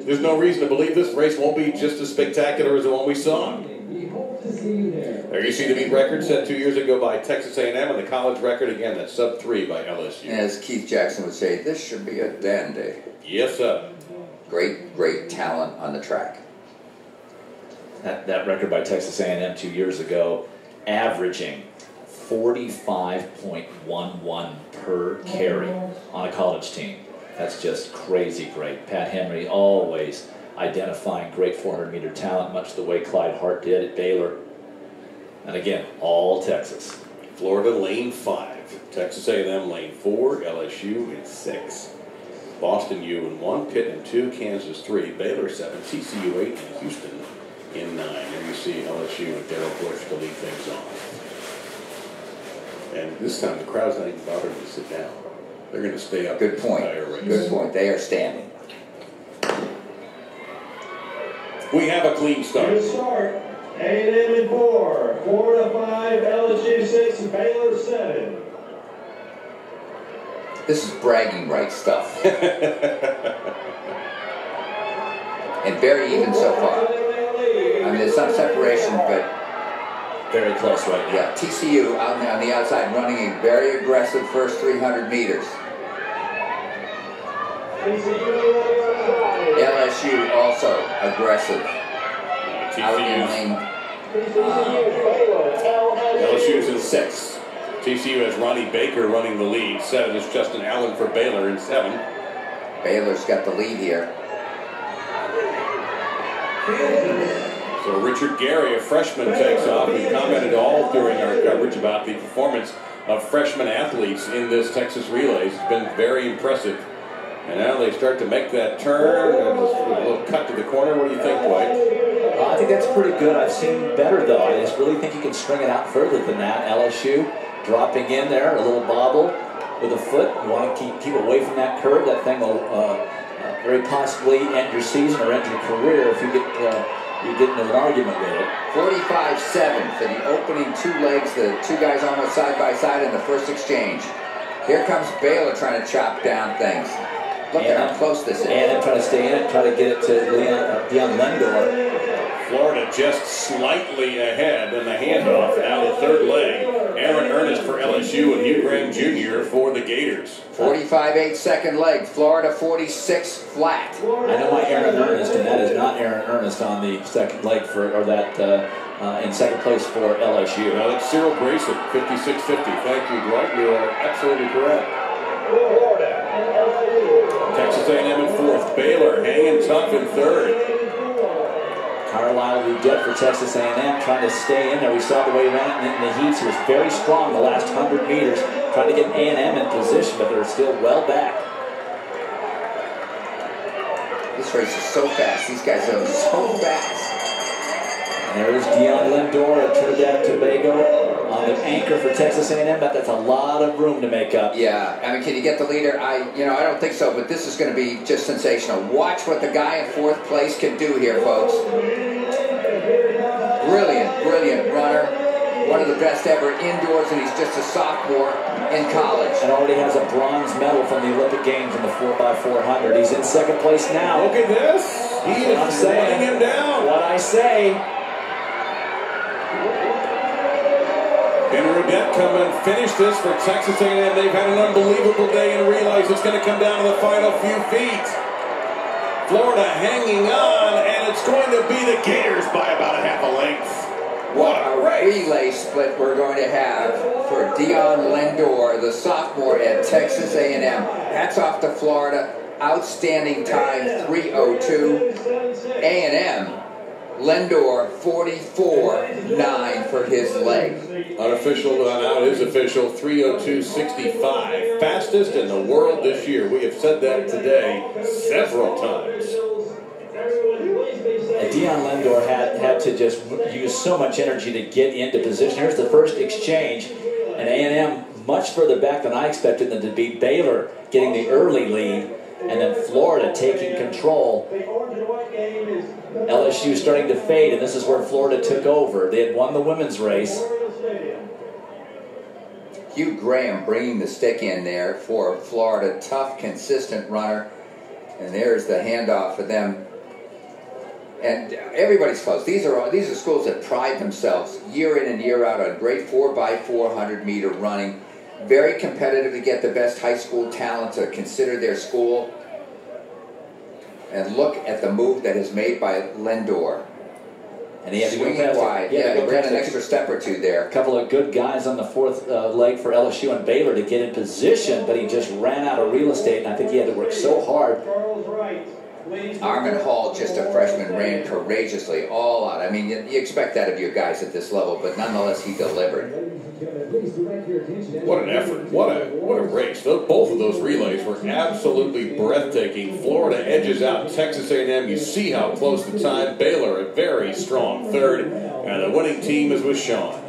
There's no reason to believe this race won't be just as spectacular as the one we saw. There you see the meet record set 2 years ago by Texas A&M, and the college record again, that's sub-3 by LSU. As Keith Jackson would say, this should be a dandy. Yes, sir. Great talent on the track. That record by Texas A&M 2 years ago, averaging 45.11 per carry on a college team. That's just crazy great. Pat Henry always identifying great 400-meter talent, much the way Clyde Hart did at Baylor. And again, all Texas. Florida lane 5, Texas A&M lane 4, LSU in 6. Boston U in 1, Pitt in 2, Kansas 3, Baylor 7, TCU 8, and Houston in 9. And you see LSU and Darrell Bush to lead things off. And this time the crowd's not even bothering to sit down. They're going to stay up. Good point. Good point. They are standing. We have a clean start. Good start. A&M in 4, Florida 5, LSU 6, Baylor 7. This is bragging right stuff. And very even so far. I mean, there's some separation, but very close right now. Yeah, TCU out on the outside running a very aggressive first 300 meters. LSU also aggressive. Out in lane. LSU's in 6. TCU has Ronnie Baker running the lead. 7 is Justin Allen for Baylor in 7. Baylor's got the lead here. So Richard Gary, a freshman, takes off. We commented all during our coverage about the performance of freshman athletes in this Texas Relays. It's been very impressive. And now they start to make that turn. And a little cut to the corner. What do you think, Dwight? I think that's pretty good. I've seen better, though. I just really think you can string it out further than that. LSU dropping in there, a little bobble with a foot. You want to keep away from that curve. That thing will very possibly end your season or end your career if you get into an argument with it. 45-7 for the opening 2 legs. The 2 guys almost side by side in the first exchange. Here comes Baylor trying to chop down things. Look at how close this is. And then trying to stay in it, try to get it to Dion Lendor. Florida just slightly ahead in the handoff. Now the 3rd leg. Aaron Ernest for LSU and Hugh Graham Jr. for the Gators. 45 8-second leg. Florida 46 flat. I know my Aaron Ernest, and that is not Aaron Ernest on the second leg in second place for LSU. No, that's Cyril Grayson, 56-50. Thank you, Dwight. You are absolutely correct. Texas A&M in 4th. Baylor hanging tough in 3rd. Carlisle Ludette for Texas A&M trying to stay in there. We saw the way he ran in the heats. He was very strong the last 100 meters, trying to get A&M in position, but they're still well back. This race is so fast. These guys are so fast. And there's Dion Lendor of Trinidad and Tobago on the anchor for Texas A&M. That's a lot of room to make up. Yeah, I mean, can you get the leader? I don't think so, but this is going to be just sensational. Watch what the guy in 4th place can do here, folks. Brilliant runner. One of the best ever indoors, and he's just a sophomore in college. And already has a bronze medal from the Olympic Games in the 4x400. He's in 2nd place now. Look at this. He is running him down. What I say. And Rudette come and finish this for Texas A&M. They've had an unbelievable day and realize it's going to come down to the final few feet. Florida hanging on, and it's going to be the Gators by about a half a length. What a race! Relay split we're going to have for Dion Lendor, the sophomore at Texas A&M. Hats off to Florida. Outstanding time, 3:02. A&M. Lendor 44.9 for his leg. Unofficial, now it is official, 3:02.65. Fastest in the world this year. We have said that today several times. Dion Lendor had to just use so much energy to get into position. Here's the first exchange, and A&M much further back than I expected them to be. Baylor getting the early lead, and then Florida taking control. LSU starting to fade, and this is where Florida took over. They had won the women's race. Hugh Graham bringing the stick in there for Florida. Tough, consistent runner. And there's the handoff for them. And everybody's close. These are schools that pride themselves year in and year out on great 4x400-meter running. Very competitive to get the best high school talent to consider their school. And look at the move that is made by Lindor. And he had to go swinging past wide. Yeah, he ran an extra step or two there. A couple of good guys on the fourth leg for LSU and Baylor to get in position, but he just ran out of real estate, and I think he had to work so hard. Armin Hall, just a freshman, ran courageously all out. I mean, you expect that of your guys at this level, but nonetheless, he delivered. What an effort. What a race. Both of those relays were absolutely breathtaking. Florida edges out Texas A&M. You see how close the time. Baylor, a very strong third. And the winning team is with Sean.